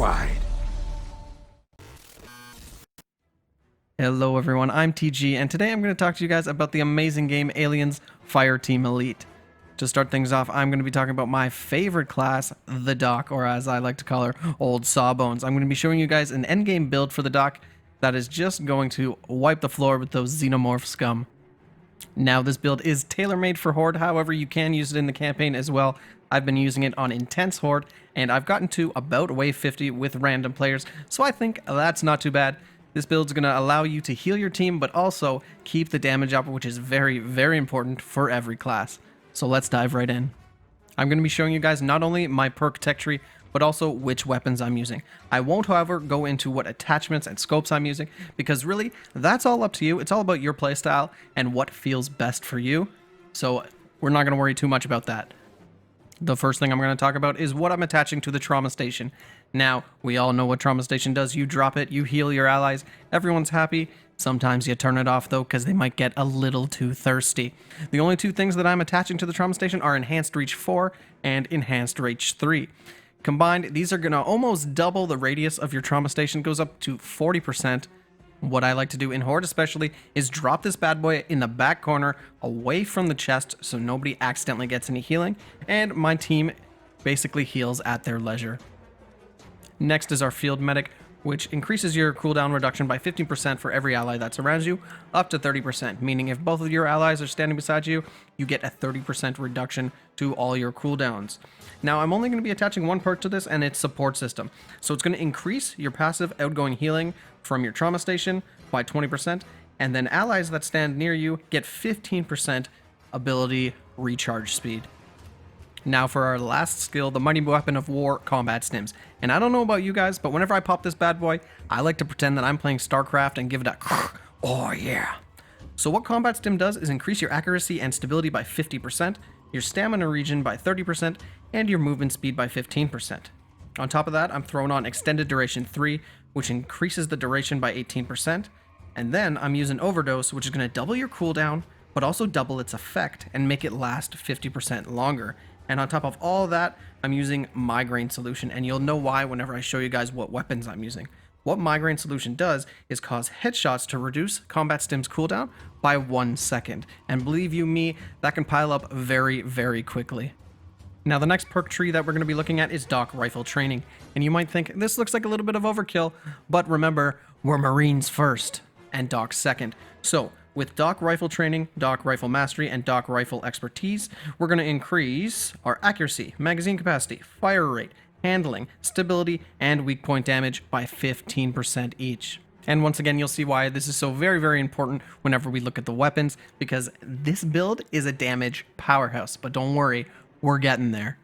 wide. Hello everyone, I'm TG, and today I'm going to talk to you guys about the amazing game Aliens Fireteam Elite. To start things off, I'm going to be talking about my favorite class, the Doc, or as I like to call her, Old Sawbones. I'm going to be showing you guys an endgame build for the Doc that is just going to wipe the floor with those xenomorph scum. Now, this build is tailor-made for Horde, however, you can use it in the campaign as well. I've been using it on Intense Horde, and I've gotten to about wave 50 with random players, so I think that's not too bad. This build's going to allow you to heal your team, but also keep the damage up, which is very, very important for every class. So let's dive right in. I'm going to be showing you guys not only my perk tech tree, but also which weapons I'm using. I won't, however, go into what attachments and scopes I'm using, because really, that's all up to you. It's all about your playstyle and what feels best for you. So we're not going to worry too much about that. The first thing I'm going to talk about is what I'm attaching to the trauma station. Now, we all know what trauma station does. You drop it, you heal your allies, everyone's happy. Sometimes you turn it off though, because they might get a little too thirsty. The only two things that I'm attaching to the trauma station are Enhanced Reach 4 and Enhanced Reach 3. Combined, these are going to almost double the radius of your trauma station, goes up to 40%. What I like to do in Horde especially is drop this bad boy in the back corner away from the chest so nobody accidentally gets any healing, and my team basically heals at their leisure. Next is our Field Medic, which increases your cooldown reduction by 15% for every ally that surrounds you, up to 30%, meaning if both of your allies are standing beside you, you get a 30% reduction to all your cooldowns. Now, I'm only going to be attaching one perk to this, and it's Support System. So it's going to increase your passive outgoing healing from your trauma station by 20%, and then allies that stand near you get 15% ability recharge speed. Now for our last skill, the Mighty Weapon of War Combat Stims. And I don't know about you guys, but whenever I pop this bad boy, I like to pretend that I'm playing StarCraft and give it a oh yeah. So what Combat Stim does is increase your accuracy and stability by 50%, your stamina regen by 30%, and your movement speed by 15%. On top of that, I'm throwing on Extended Duration 3, which increases the duration by 18%, and then I'm using Overdose, which is going to double your cooldown, but also double its effect and make it last 50% longer. And on top of all that, I'm using Migraine Solution, and you'll know why whenever I show you guys what weapons I'm using. What Migraine Solution does is cause headshots to reduce Combat Stim's cooldown by 1 second. And believe you me, that can pile up very, very quickly. Now, the next perk tree that we're going to be looking at is Doc Rifle Training. And you might think, this looks like a little bit of overkill, but remember, we're Marines first and Doc second. So, with Doc Rifle Training, Doc Rifle Mastery, and Doc Rifle Expertise, we're going to increase our accuracy, magazine capacity, fire rate, handling, stability, and weak point damage by 15% each. And once again, you'll see why this is so very, very important whenever we look at the weapons, because this build is a damage powerhouse, but don't worry, we're getting there.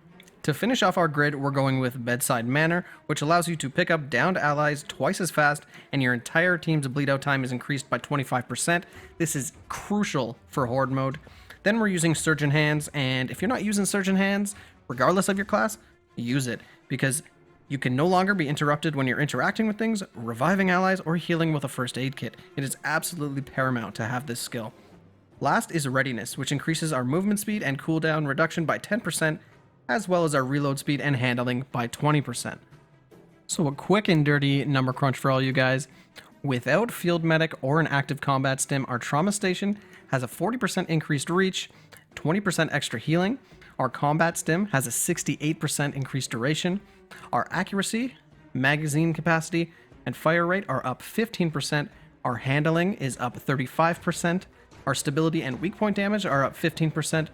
To finish off our grid, we're going with Bedside Manner, which allows you to pick up downed allies twice as fast, and your entire team's bleed out time is increased by 25%. This is crucial for Horde mode. Then we're using Surgeon Hands, and if you're not using Surgeon Hands, regardless of your class, use it, because you can no longer be interrupted when you're interacting with things, reviving allies, or healing with a first aid kit. It is absolutely paramount to have this skill. Last is Readiness, which increases our movement speed and cooldown reduction by 10%, as well as our reload speed and handling by 20%. So a quick and dirty number crunch for all you guys. Without Field Medic or an active Combat Stim, our Trauma Station has a 40% increased reach, 20% extra healing. Our Combat Stim has a 68% increased duration. Our accuracy, magazine capacity, and fire rate are up 15%. Our handling is up 35%. Our stability and weak point damage are up 15%.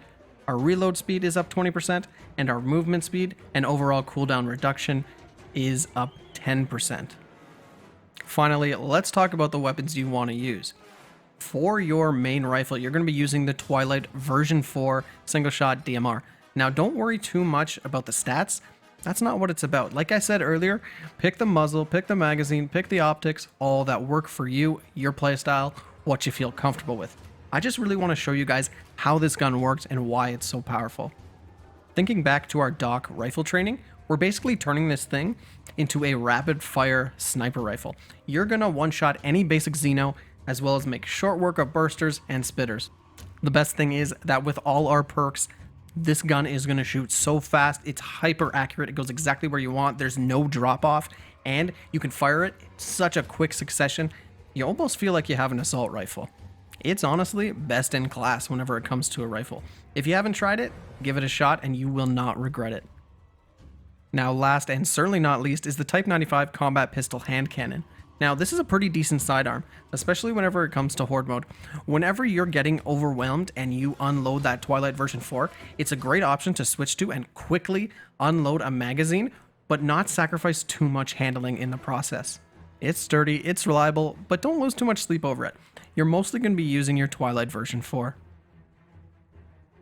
Our reload speed is up 20%, and our movement speed and overall cooldown reduction is up 10%. Finally, let's talk about the weapons you want to use. For your main rifle, you're going to be using the Twilight version 4 single shot DMR. Now, don't worry too much about the stats. That's not what it's about. Like I said earlier, pick the muzzle, pick the magazine, pick the optics, all that work for you, your playstyle, what you feel comfortable with. I just really want to show you guys how this gun works and why it's so powerful. Thinking back to our Doc Rifle Training, we're basically turning this thing into a rapid fire sniper rifle. You're gonna one-shot any basic Xeno, as well as make short work of bursters and spitters. The best thing is that with all our perks, This gun is going to shoot so fast. It's hyper accurate. It goes exactly where you want. There's no drop off, and you can fire it in such a quick succession. You almost feel like you have an assault rifle. It's honestly best in class whenever it comes to a rifle. If you haven't tried it, give it a shot and you will not regret it. Now, last and certainly not least is the Type 95 Combat Pistol Hand Cannon. Now, this is a pretty decent sidearm, especially whenever it comes to Horde mode. Whenever you're getting overwhelmed and you unload that Twilight version 4, it's a great option to switch to and quickly unload a magazine, but not sacrifice too much handling in the process. It's sturdy, it's reliable, but don't lose too much sleep over it. You're mostly going to be using your Twilight version 4.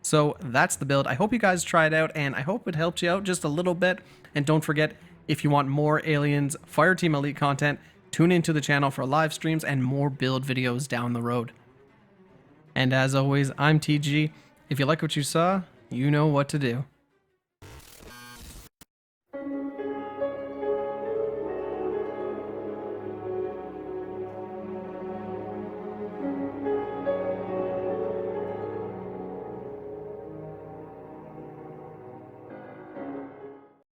So that's the build. I hope you guys try it out, and I hope it helped you out just a little bit. And don't forget, if you want more Aliens Fireteam Elite content, tune into the channel for live streams and more build videos down the road. And as always, I'm TG. If you like what you saw, you know what to do.